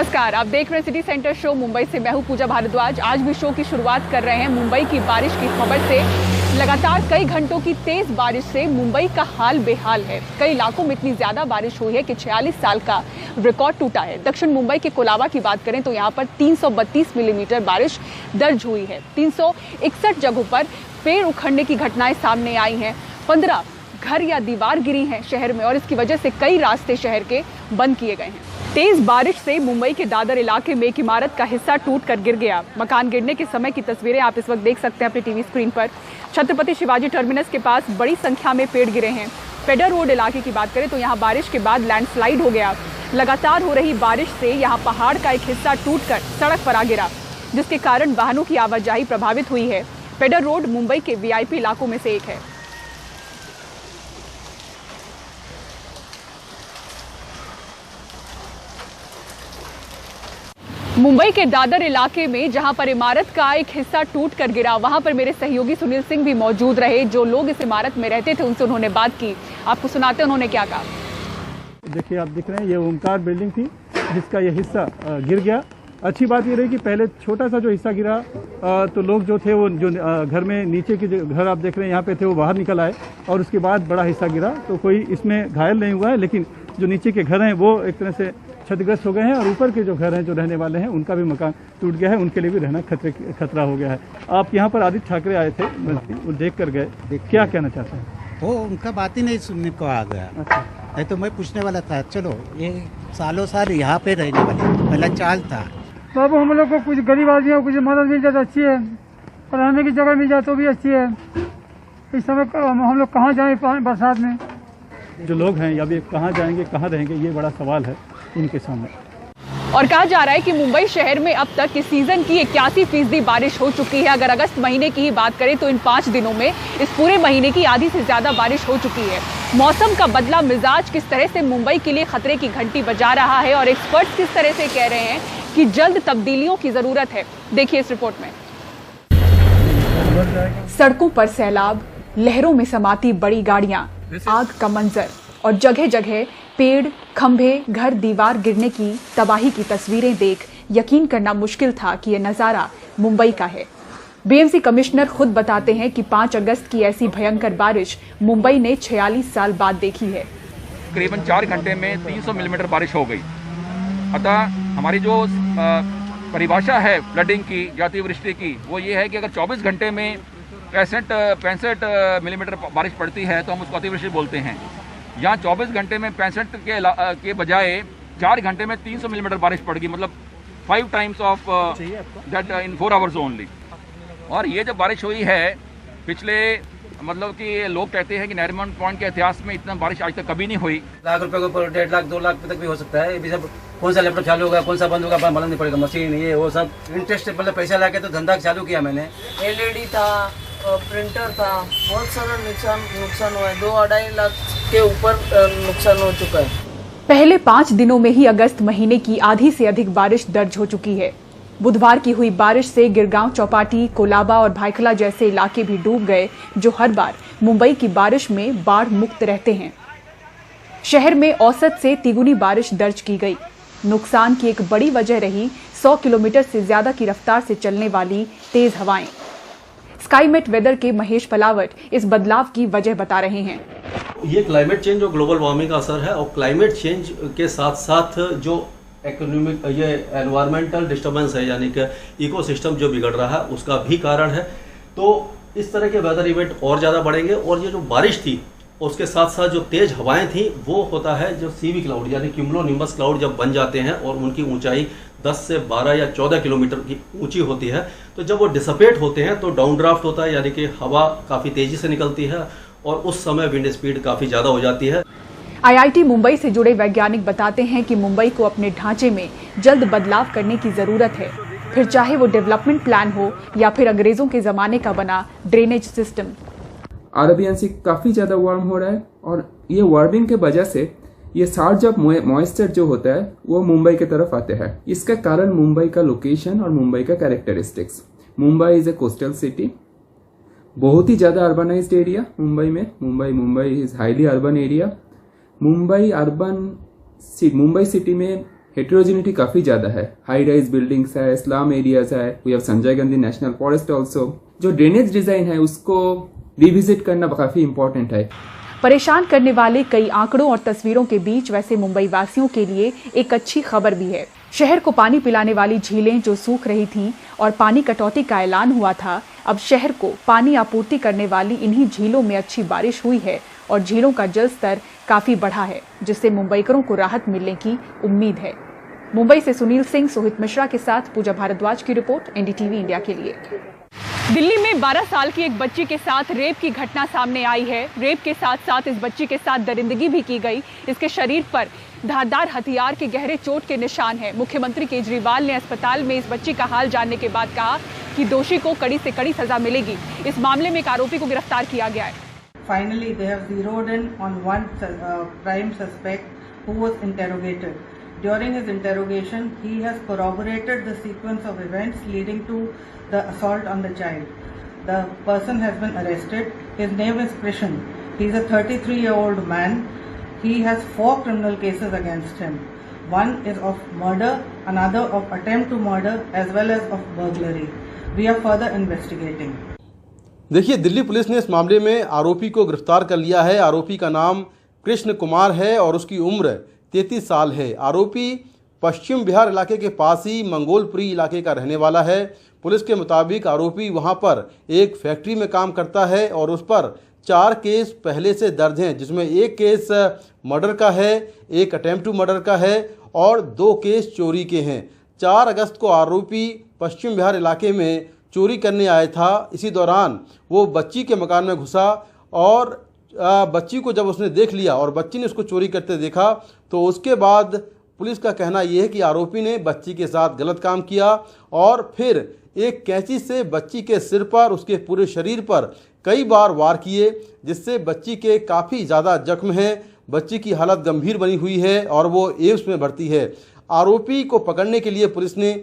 नमस्कार, आप देख रहे हैं सिटी सेंटर शो मुंबई से। मैं हूं पूजा भारद्वाज। आज भी शो की शुरुआत कर रहे हैं मुंबई की बारिश की खबर से। लगातार कई घंटों की तेज बारिश से मुंबई का हाल बेहाल है। कई इलाकों में इतनी ज्यादा बारिश हुई है कि 46 साल का रिकॉर्ड टूटा है। दक्षिण मुंबई के कोलाबा की बात करें तो यहाँ पर 332 मिलीमीटर बारिश दर्ज हुई है। 361 जगहों पर पेड़ उखड़ने की घटनाएं सामने आई हैं। 15 घर या दीवार गिरी हैं शहर में और इसकी वजह से कई रास्ते शहर के बंद किए गए हैं। तेज बारिश से मुंबई के दादर इलाके में एक इमारत का हिस्सा टूटकर गिर गया। मकान गिरने के समय की तस्वीरें आप इस वक्त देख सकते हैं अपनी टीवी स्क्रीन पर। छत्रपति शिवाजी टर्मिनस के पास बड़ी संख्या में पेड़ गिरे हैं। फेडर रोड इलाके की बात करें तो यहाँ बारिश के बाद लैंडस्लाइड हो गया। लगातार हो रही बारिश से यहाँ पहाड़ का एक हिस्सा टूटकर सड़क पर आ गिरा, जिसके कारण वाहनों की आवाजाही प्रभावित हुई है। फेडर रोड मुंबई के वीआईपी इलाकों में से एक है। मुंबई के दादर इलाके में जहां पर इमारत का एक हिस्सा टूट कर गिरा, वहां पर मेरे सहयोगी सुनील सिंह भी मौजूद रहे। जो लोग इस इमारत में रहते थे उनसे उन्होंने बात की। आपको सुनाते हैं उन्होंने क्या कहा। देखिए, आप दिख रहे हैं, ये ओमकार बिल्डिंग थी जिसका ये हिस्सा गिर गया। अच्छी बात ये रही कि पहले छोटा सा जो हिस्सा गिरा तो लोग जो थे वो जो घर में नीचे के जो घर आप देख रहे हैं यहाँ पे थे वो बाहर निकल आए और उसके बाद बड़ा हिस्सा गिरा। तो कोई इसमें घायल नहीं हुआ है, लेकिन जो नीचे के घर हैं वो एक तरह से क्षतिग्रस्त हो गए हैं और ऊपर के जो घर हैं जो रहने वाले हैं उनका भी मकान टूट गया है। उनके लिए भी रहना खतरा हो गया है। आप यहाँ पर आदित्य ठाकरे आए थे, वो देख कर गए, क्या कहना चाहते हैं? वो उनका बात ही नहीं सुनने को आ गया। अच्छा। नहीं तो मैं पूछने वाला था। चलो, ये सालों साल यहाँ पे रहने वाले पहला चाल था। बाबू, हम लोग को कुछ गरीब आदमियों को कुछ मदद मिल जाए तो अच्छी है, और रहने की जगह मिल जाए तो भी अच्छी है। इस समय हम लोग कहाँ जाएं बरसात में? जो लोग हैं अभी कहाँ जाएंगे, कहाँ रहेंगे, ये बड़ा सवाल है इनके सामने। और कहा जा रहा है कि मुंबई शहर में अब तक इस सीजन की 81% बारिश हो चुकी है। अगर अगस्त महीने की ही बात करें तो इन 5 दिनों में इस पूरे महीने की आधी से ज्यादा बारिश हो चुकी है। मौसम का बदला मिजाज किस तरह से मुंबई के लिए खतरे की घंटी बजा रहा है और एक्सपर्ट्स किस तरह से कह रहे हैं कि जल्द तब्दीलियों की जरूरत है, देखिए इस रिपोर्ट में। सड़कों पर सैलाब, लहरों में समाती बड़ी गाड़ियां, आग का मंजर और जगह जगह पेड़, खंभे, घर, दीवार गिरने की तबाही की तस्वीरें देख यकीन करना मुश्किल था कि यह नजारा मुंबई का है। बीएमसी कमिश्नर खुद बताते हैं कि 5 अगस्त की ऐसी भयंकर बारिश मुंबई ने 46 साल बाद देखी है। करीबन 4 घंटे में 300 मिलीमीटर बारिश हो गई। अतः हमारी जो परिभाषा है फ्लडिंग की या अतिवृष्टि की, वो ये है कि अगर 24 घंटे में 65 मिलीमीटर बारिश पड़ती है तो हम उसको अतिवृष्टि बोलते हैं। यहाँ 24 घंटे में 65 के बजाय 4 घंटे में 300 मिलीमीटर बारिश पड़ गई, मतलब 5 times of that in 4 hours only. और ये जब बारिश हुई है पिछले, मतलब कि लोग कहते हैं कि नरीमन पॉइंट के इतिहास में इतना बारिश आज तक कभी नहीं हुई। लाख रुपए के ऊपर 1.5 लाख 2 लाख तक भी हो सकता है। ये सब कौन सा लैपटॉप चालू होगा, कौन सा बंद होगा, मालूम नहीं पड़ेगा। मशीन ये वो सब इंटरेस्ट मतलब पैसा लगा के तो धंधा चालू किया मैंने। LED था, प्रिंटर था, बहुत सारा नुकसान हुआ है। 2-2.5 लाख के ऊपर नुकसान हो चुका है। पहले 5 दिनों में ही अगस्त महीने की आधी से अधिक बारिश दर्ज हो चुकी है। बुधवार की हुई बारिश से गिरगांव, चौपाटी, कोलाबा और भायखला जैसे इलाके भी डूब गए, जो हर बार मुंबई की बारिश में बाढ़ मुक्त रहते हैं। शहर में औसत से तिगुनी बारिश दर्ज की गई। नुकसान की एक बड़ी वजह रही 100 किलोमीटर से ज्यादा की रफ्तार से चलने वाली तेज हवाएं। स्काईमेट वेदर के महेश पलावट इस बदलाव की वजह बता रहे हैं। ये क्लाइमेट चेंज और ग्लोबल वार्मिंग का असर है, और क्लाइमेट चेंज के साथ साथ जो इकोनॉमिक ये एनवायरमेंटल डिस्टर्बेंस है, यानी कि इकोसिस्टम जो बिगड़ रहा है, उसका भी कारण है। तो इस तरह के वेदर इवेंट और ज़्यादा बढ़ेंगे। और ये जो बारिश थी उसके साथ साथ जो तेज हवाएं थी, वो होता है जो सीवी क्लाउड यानी क्यूमुलोनिम्बस क्लाउड जब बन जाते हैं और उनकी ऊंचाई 10 से 12 या 14 किलोमीटर की ऊंची होती है, तो जब वो डिसपेट होते हैं तो डाउन ड्राफ्ट होता है, यानी कि हवा काफ़ी तेज़ी से निकलती है और उस समय विंड स्पीड काफ़ी ज़्यादा हो जाती है। IIT मुंबई से जुड़े वैज्ञानिक बताते हैं कि मुंबई को अपने ढांचे में जल्द बदलाव करने की जरूरत है, फिर चाहे वो डेवलपमेंट प्लान हो या फिर अंग्रेजों के जमाने का बना ड्रेनेज सिस्टम। अरबियन सी काफ़ी ज़्यादा वार्म हो रहा है और ये वार्मिंग के वजह से ये सार जब मॉइस्चर जो होता है वो मुंबई की तरफ आते हैं। इसका कारण मुंबई का लोकेशन और मुंबई का characteristics. Mumbai is a coastal city, बहुत ही ज़्यादा अर्बनाइज्ड एरिया मुंबई में। Mumbai is highly urban area. Mumbai city में हेट्रोजिनिटी काफी ज्यादा है। हाई राइज बिल्डिंग्स है, स्लम एरियाज है, we have Sanjay Gandhi National Forest also. जो ड्रेनेज डिजाइन है उसको रिविजिट करना काफी इंपॉर्टेंट है। परेशान करने वाले कई आंकड़ों और तस्वीरों के बीच वैसे मुंबई वासियों के लिए एक अच्छी खबर भी है। शहर को पानी पिलाने वाली झीलें जो सूख रही थीं और पानी कटौती का ऐलान हुआ था, अब शहर को पानी आपूर्ति करने वाली इन्हीं झीलों में अच्छी बारिश हुई है और झीलों का जल स्तर काफी बढ़ा है, जिससे मुंबईकरों को राहत मिलने की उम्मीद है। मुंबई से सुनील सिंह, सोहित मिश्रा के साथ पूजा भारद्वाज की रिपोर्ट, एनडीटीवी इंडिया के लिए। दिल्ली में 12 साल की एक बच्ची के साथ रेप की घटना सामने आई है। रेप के साथ साथ इस बच्ची के साथ दरिंदगी भी की गई। इसके शरीर पर धारदार हथियार के गहरे चोट के निशान हैं। मुख्यमंत्री केजरीवाल ने अस्पताल में इस बच्ची का हाल जानने के बाद कहा कि दोषी को कड़ी से कड़ी सजा मिलेगी। इस मामले में एक आरोपी को गिरफ्तार किया गया है। Finally, they have zeroed in on one prime suspect who was interrogated. During his interrogation, he has corroborated the sequence of events leading to the assault on the child. The person has been arrested. His name is Krishan. He is a 33-year-old man. He has 4 criminal cases against him. One is of murder, another of attempt to murder, as well as of burglary. We are further investigating. देखिए, Delhi police ने इस मामले में आरोपी को गिरफ्तार कर लिया है। आरोपी का नाम कृष्ण कुमार है और उसकी उम्र 33 साल है। आरोपी पश्चिम बिहार इलाके के पास ही मंगोलपुरी इलाके का रहने वाला है। पुलिस के मुताबिक आरोपी वहां पर एक फैक्ट्री में काम करता है और उस पर 4 केस पहले से दर्ज हैं, जिसमें एक केस मर्डर का है, एक अटेम्प्ट टू मर्डर का है और 2 केस चोरी के हैं। 4 अगस्त को आरोपी पश्चिम बिहार इलाके में चोरी करने आया था। इसी दौरान वो बच्ची के मकान में घुसा और बच्ची को जब उसने देख लिया और बच्ची ने उसको चोरी करते देखा, तो उसके बाद पुलिस का कहना यह है कि आरोपी ने बच्ची के साथ गलत काम किया और फिर एक कैंची से बच्ची के सिर पर, उसके पूरे शरीर पर कई बार वार किए, जिससे बच्ची के काफ़ी ज़्यादा जख्म हैं। बच्ची की हालत गंभीर बनी हुई है और वो एम्स में भर्ती है। आरोपी को पकड़ने के लिए पुलिस ने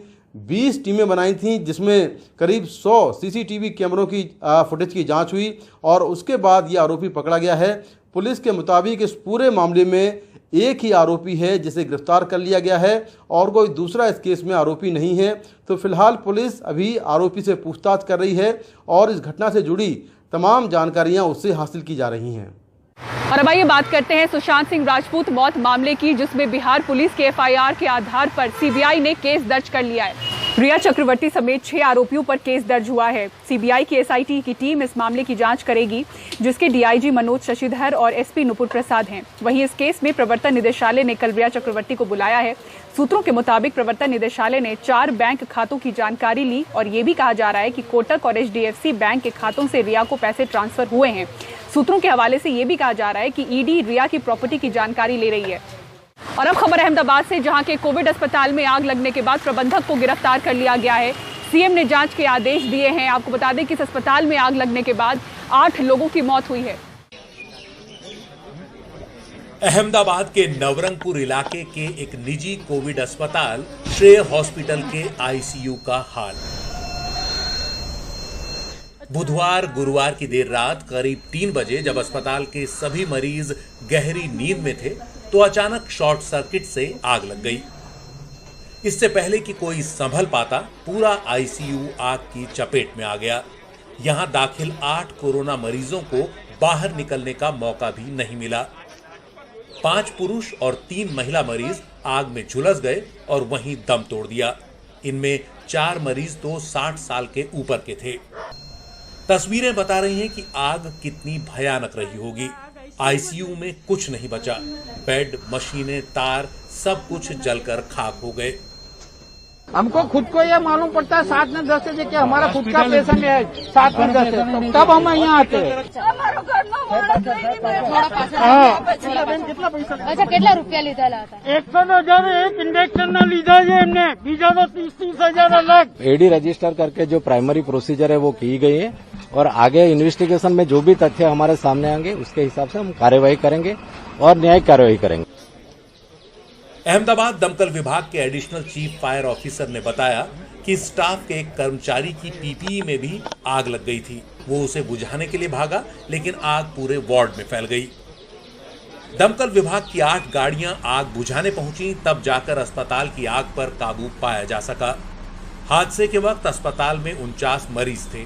20 टीमें बनाई थीं, जिसमें करीब 100 सीसीटीवी कैमरों की फुटेज की जांच हुई और उसके बाद ये आरोपी पकड़ा गया है। पुलिस के मुताबिक इस पूरे मामले में एक ही आरोपी है जिसे गिरफ्तार कर लिया गया है और कोई दूसरा इस केस में आरोपी नहीं है। तो फिलहाल पुलिस अभी आरोपी से पूछताछ कर रही है और इस घटना से जुड़ी तमाम जानकारियां उससे हासिल की जा रही हैं। और अब आइए बात करते हैं सुशांत सिंह राजपूत मौत मामले की, जिसमें बिहार पुलिस के एफआईआर के आधार पर सीबीआई ने केस दर्ज कर लिया है। रिया चक्रवर्ती समेत 6 आरोपियों पर केस दर्ज हुआ है। सीबीआई की एसआईटी की टीम इस मामले की जांच करेगी, जिसके डीआईजी मनोज शशिधर और एसपी नुपुर प्रसाद हैं। वहीं इस केस में प्रवर्तन निदेशालय ने कल रिया चक्रवर्ती को बुलाया है। सूत्रों के मुताबिक प्रवर्तन निदेशालय ने 4 बैंक खातों की जानकारी ली और ये भी कहा जा रहा है कि कोटक और एचडीएफसी बैंक के खातों से रिया को पैसे ट्रांसफर हुए हैं। सूत्रों के हवाले से ये भी कहा जा रहा है कि ईडी रिया की प्रॉपर्टी की जानकारी ले रही है। और अब खबर अहमदाबाद से, जहां के कोविड अस्पताल में आग लगने के बाद प्रबंधक को गिरफ्तार कर लिया गया है। सीएम ने जांच के आदेश दिए हैं। आपको बता दें कि इस अस्पताल में आग लगने के बाद 8 लोगों की मौत हुई है। अहमदाबाद के नवरंगपुर इलाके के एक निजी कोविड अस्पताल श्रेय हॉस्पिटल के आईसीयू का हाल। बुधवार गुरुवार की देर रात करीब 3 बजे जब अस्पताल के सभी मरीज गहरी नींद में थे, तो अचानक शॉर्ट सर्किट से आग लग गई। इससे पहले कि कोई संभल पाता, पूरा आईसीयू आग की चपेट में आ गया। यहां दाखिल 8 कोरोना मरीजों को बाहर निकलने का मौका भी नहीं मिला। 5 पुरुष और 3 महिला मरीज आग में झुलस गए और वहीं दम तोड़ दिया। इनमें 4 मरीज तो 60 साल के ऊपर के थे। तस्वीरें बता रही हैं कि आग कितनी भयानक रही होगी। आईसीयू में कुछ नहीं बचा। बेड, मशीनें, तार सब कुछ जलकर खाक हो गए। हमको खुद को ये मालूम पड़ता है 7 में 10 से कि हमारा खुद का पेशेंट है 7 में 10 से, तब हम यहाँ आते हैं। अच्छा કેટલા રૂપિયા લીધેલા હતા? 100,000 एक इंजेक्शन ना लीधा है हमने, बीजा तो 30,000 अलग। एडी रजिस्टर करके जो प्राइमरी प्रोसीजर है वो की गई है और आगे इन्वेस्टिगेशन में जो भी तथ्य हमारे सामने आएंगे उसके हिसाब से हम कार्यवाही करेंगे और न्यायिक कार्यवाही करेंगे। अहमदाबाद दमकल विभाग के एडिशनल चीफ फायर ऑफिसर ने बताया कि स्टाफ के एक कर्मचारी की पीपीई में भी आग लग गई थी। वो उसे बुझाने के लिए भागा, लेकिन आग पूरे वार्ड में फैल गई। दमकल विभाग की 8 गाड़ियां आग बुझाने पहुंची, तब जाकर अस्पताल की आग पर काबू पाया जा सका। हादसे के वक्त अस्पताल में 49 मरीज थे।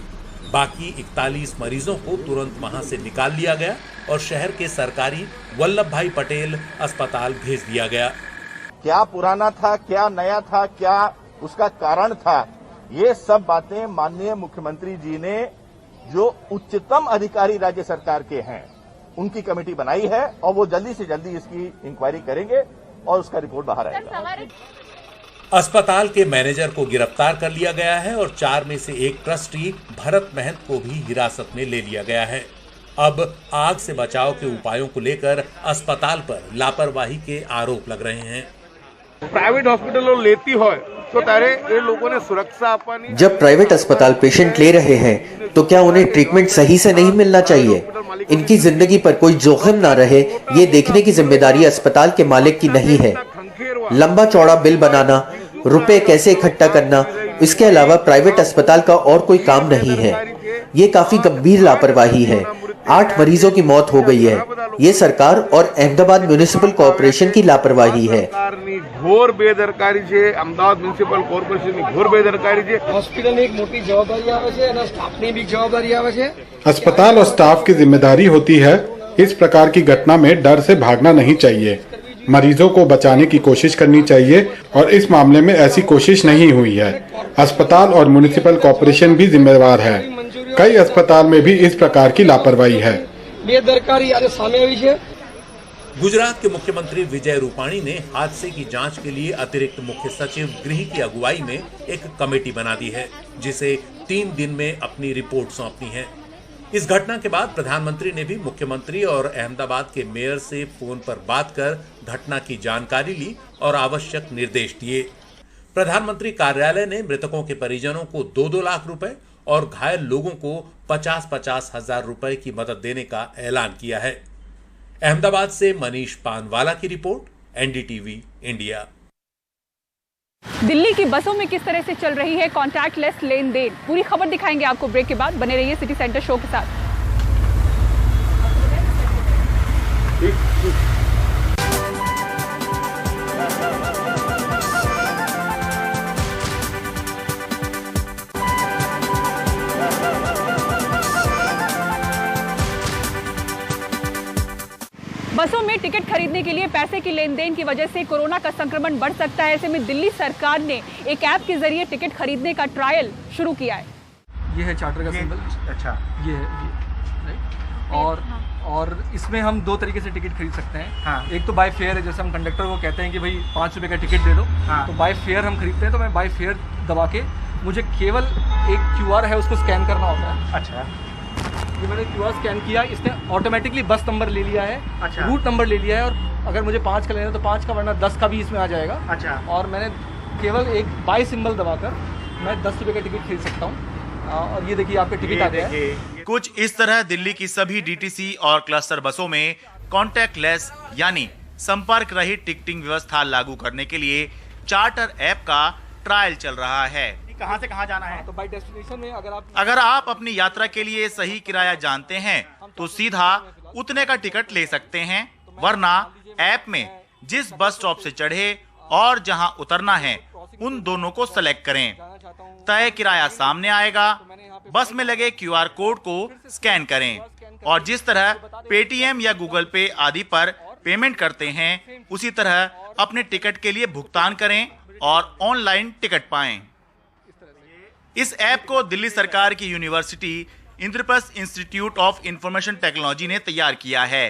बाकी 41 मरीजों को तुरंत वहां से निकाल लिया गया और शहर के सरकारी वल्लभ भाई पटेल अस्पताल भेज दिया गया। क्या पुराना था, क्या नया था, क्या उसका कारण था, ये सब बातें माननीय मुख्यमंत्री जी ने जो उच्चतम अधिकारी राज्य सरकार के हैं उनकी कमेटी बनाई है और वो जल्दी से जल्दी इसकी इंक्वायरी करेंगे और उसका रिपोर्ट बाहर आएगा। अस्पताल के मैनेजर को गिरफ्तार कर लिया गया है और 4 में से एक ट्रस्टी भरत महंत को भी हिरासत में ले लिया गया है। अब आग से बचाव के उपायों को लेकर अस्पताल पर लापरवाही के आरोप लग रहे हैं। प्राइवेट हॉस्पिटलों लेती हो तो तारे ये लोगों ने सुरक्षा अपनी। जब प्राइवेट अस्पताल पेशेंट ले रहे हैं तो क्या उन्हें ट्रीटमेंट सही से नहीं मिलना चाहिए? इनकी जिंदगी पर कोई जोखिम ना रहे, ये देखने की जिम्मेदारी अस्पताल के मालिक की नहीं है। लंबा चौड़ा बिल बनाना, रुपए कैसे इकट्ठा करना, इसके अलावा प्राइवेट अस्पताल का और कोई काम नहीं है। ये काफी गंभीर लापरवाही है। 8 मरीजों की मौत हो गई है। ये सरकार और अहमदाबाद म्युनिसिपल कॉर्पोरेशन की लापरवाही है। घोर बेदरकारी છે, અમદાવાદ મ્યુનિસિપલ કોર્પોરેશનની ઘોર બેદરકારી છે। હોસ્પિટલની એક મોટી જવાબદારી આવે છે અને સ્ટાફની भी જવાબદારી આવે છે। अस्पताल और स्टाफ की जिम्मेदारी होती है। इस प्रकार की घटना में डर से भागना नहीं चाहिए। मरीजों को बचाने की कोशिश करनी चाहिए और इस मामले में ऐसी कोशिश नहीं हुई है। अस्पताल और म्युनिसिपल कॉर्पोरेशन भी जिम्मेदार है। कई अस्पताल में भी इस प्रकार की लापरवाही है। बेदरकारी आज सामने आई है। गुजरात के मुख्यमंत्री विजय रूपाणी ने हादसे की जांच के लिए अतिरिक्त मुख्य सचिव गृह की अगुवाई में एक कमेटी बना दी है, जिसे 3 दिन में अपनी रिपोर्ट सौंपनी है। इस घटना के बाद प्रधानमंत्री ने भी मुख्यमंत्री और अहमदाबाद के मेयर से फोन पर बात कर घटना की जानकारी ली और आवश्यक निर्देश दिए। प्रधानमंत्री कार्यालय ने मृतकों के परिजनों को 2-2 लाख रुपए और घायल लोगों को 50-50 हजार रुपए की मदद देने का ऐलान किया है। अहमदाबाद से मनीष पानवाला की रिपोर्ट, एनडीटीवी इंडिया। दिल्ली की बसों में किस तरह से चल रही है कॉन्टैक्टलेस लेन देन, पूरी खबर दिखाएंगे आपको ब्रेक के बाद। बने रहिए सिटी सेंटर शो के साथ। बसों में टिकट खरीदने के लिए पैसे की लेन देन की वजह से कोरोना का संक्रमण बढ़ सकता है। ऐसे में दिल्ली सरकार ने एक ऐप के जरिए टिकट खरीदने का ट्रायल शुरू किया है। ये है चार्टर का सिंबल। अच्छा, ये है राइट। और इसमें हम 2 तरीके से टिकट खरीद सकते हैं। हाँ। एक तो बाय फेयर है, जैसे हम कंडक्टर को कहते हैं कि भाई 5 रुपये का टिकट दे दो। हाँ। तो बाय फेयर हम खरीदते हैं, तो मैं बाय फेयर दबा के मुझे केवल एक QR है उसको स्कैन करना होता है। अच्छा, ये मैंने QR स्कैन किया, इसने ऑटोमेटिकली बस नंबर ले लिया है। अच्छा। रूट नंबर ले लिया है, और अगर मुझे 5 का लेना है तो 5 का, वरना 10 का भी इसमें आ जाएगा। अच्छा। और मैंने केवल एक बाय सिंबल दबाकर मैं 10 रुपये का टिकट खरीद सकता हूँ। और ये देखिए आपके टिकट आ गया है। कुछ इस तरह दिल्ली की सभी DTC और क्लस्टर बसों में कॉन्टैक्टलेस यानी संपर्क रहित टिकटिंग व्यवस्था लागू करने के लिए चार्टर ऐप का ट्रायल चल रहा है। कहां से कहां जाना है? तो बाय डेस्टिनेशन में अगर आप अपनी यात्रा के लिए सही किराया जानते हैं तो सीधा उतने का टिकट ले सकते हैं, वरना ऐप में जिस बस स्टॉप से चढ़े और जहां उतरना है उन दोनों को सेलेक्ट करें। तय किराया सामने आएगा, बस में लगे QR कोड को स्कैन करें और जिस तरह पेटीएम या गूगल पे आदि पर पेमेंट करते हैं उसी तरह अपने टिकट के लिए भुगतान करें और ऑनलाइन टिकट पाएं। इस ऐप को दिल्ली सरकार की university Indraprastha institute of information technology ने तैयार किया है।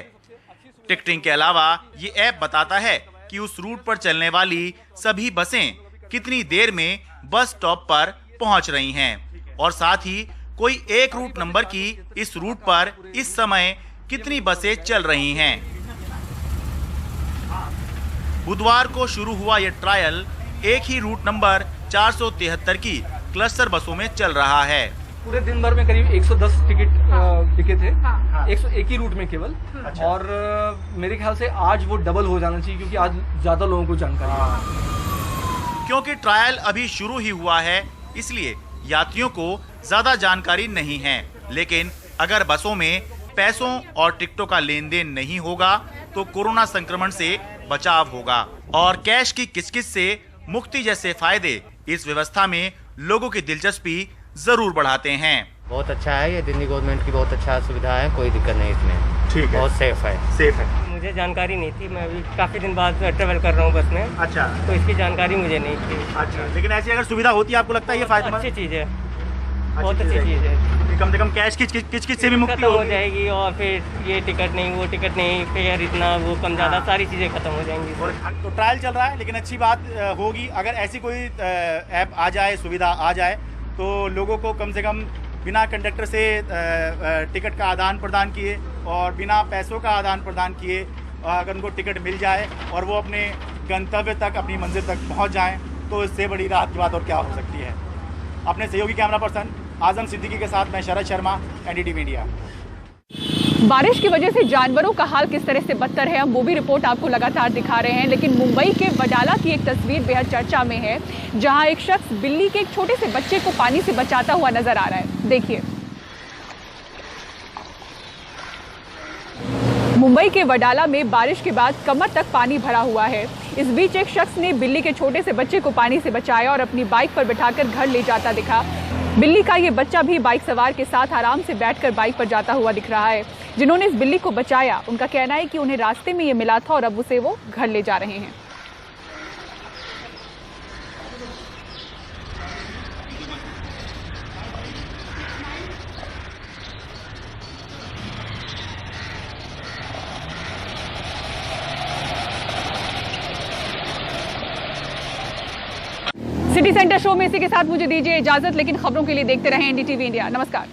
टिकटिंग के अलावा ये ऐप बताता है कि उस रूट पर चलने वाली सभी बसें कितनी देर में बस स्टॉप पर पहुंच रही हैं और साथ ही कोई एक रूट नंबर की इस रूट पर इस समय कितनी बसें चल रही हैं। बुधवार को शुरू हुआ यह ट्रायल एक ही रूट नंबर 473 की क्लस्टर बसों में चल रहा है। पूरे दिन भर में करीब 110 टिकट बिके थे। हाँ। 101 ही रूट में केवल। अच्छा। और मेरे ख्याल से आज वो डबल हो जाना चाहिए, क्योंकि आज ज्यादा लोगों को जानकारी है। क्योंकि ट्रायल अभी शुरू ही हुआ है, इसलिए यात्रियों को ज्यादा जानकारी नहीं है। लेकिन अगर बसों में पैसों और टिकटों का लेन देन नहीं होगा तो कोरोना संक्रमण से बचाव होगा और कैश की किचकिच से मुक्ति जैसे फायदे इस व्यवस्था में लोगों की दिलचस्पी जरूर बढ़ाते हैं। बहुत अच्छा है, ये दिल्ली गवर्नमेंट की बहुत अच्छा सुविधा है, कोई दिक्कत नहीं इसमें। ठीक है, बहुत सेफ है। सेफ है। मुझे जानकारी नहीं थी, मैं अभी काफी दिन बाद ट्रेवल कर रहा हूँ बस में। अच्छा, तो इसकी जानकारी मुझे नहीं थी। अच्छा, लेकिन ऐसी अगर सुविधा होती है आपको लगता है ये फायदेमंद? अच्छी चीज है, बहुत अच्छी चीज है। कम से कम कैश की किचकिच से भी मुक्ति हो जाएगी और फिर ये टिकट नहीं, वो टिकट नहीं, फेयर इतना, वो कम ज्यादा, सारी चीजें खत्म हो जाएंगी। तो ट्रायल चल रहा है, लेकिन अच्छी बात होगी अगर ऐसी कोई ऐप आ जाए, सुविधा आ जाए, तो लोगों को कम से कम बिना कंडक्टर से टिकट का आदान प्रदान किए और बिना पैसों का आदान प्रदान किए अगर उनको टिकट मिल जाए और वो अपने गंतव्य तक, अपनी मंजिल तक पहुंच जाएं, तो इससे बड़ी राहत की बात और क्या हो सकती है। अपने सहयोगी कैमरा पर्सन आजम सिद्दीकी के साथ मैं शरद शर्मा, एनडीटीवी इंडिया। बारिश की वजह से जानवरों का हाल किस तरह से बदतर है, हम वो भी रिपोर्ट आपको लगातार दिखा रहे हैं। लेकिन मुंबई के वडाला की एक तस्वीर बेहद चर्चा में है, जहां एक शख्स बिल्ली के एक छोटे से बच्चे को पानी से बचाता हुआ नजर आ रहा है। देखिए, मुंबई के वडाला में बारिश के बाद कमर तक पानी भरा हुआ है। इस बीच एक शख्स ने बिल्ली के छोटे से बच्चे को पानी से बचाया और अपनी बाइक पर बिठाकर घर ले जाता दिखा। बिल्ली का ये बच्चा भी बाइक सवार के साथ आराम से बैठकर बाइक पर जाता हुआ दिख रहा है। जिन्होंने इस बिल्ली को बचाया, उनका कहना है कि उन्हें रास्ते में ये मिला था और अब उसे वो घर ले जा रहे हैं। सिटी सेंटर शो में इसी के साथ मुझे दीजिए इजाजत, लेकिन खबरों के लिए देखते रहें एनडीटीवी इंडिया। नमस्कार।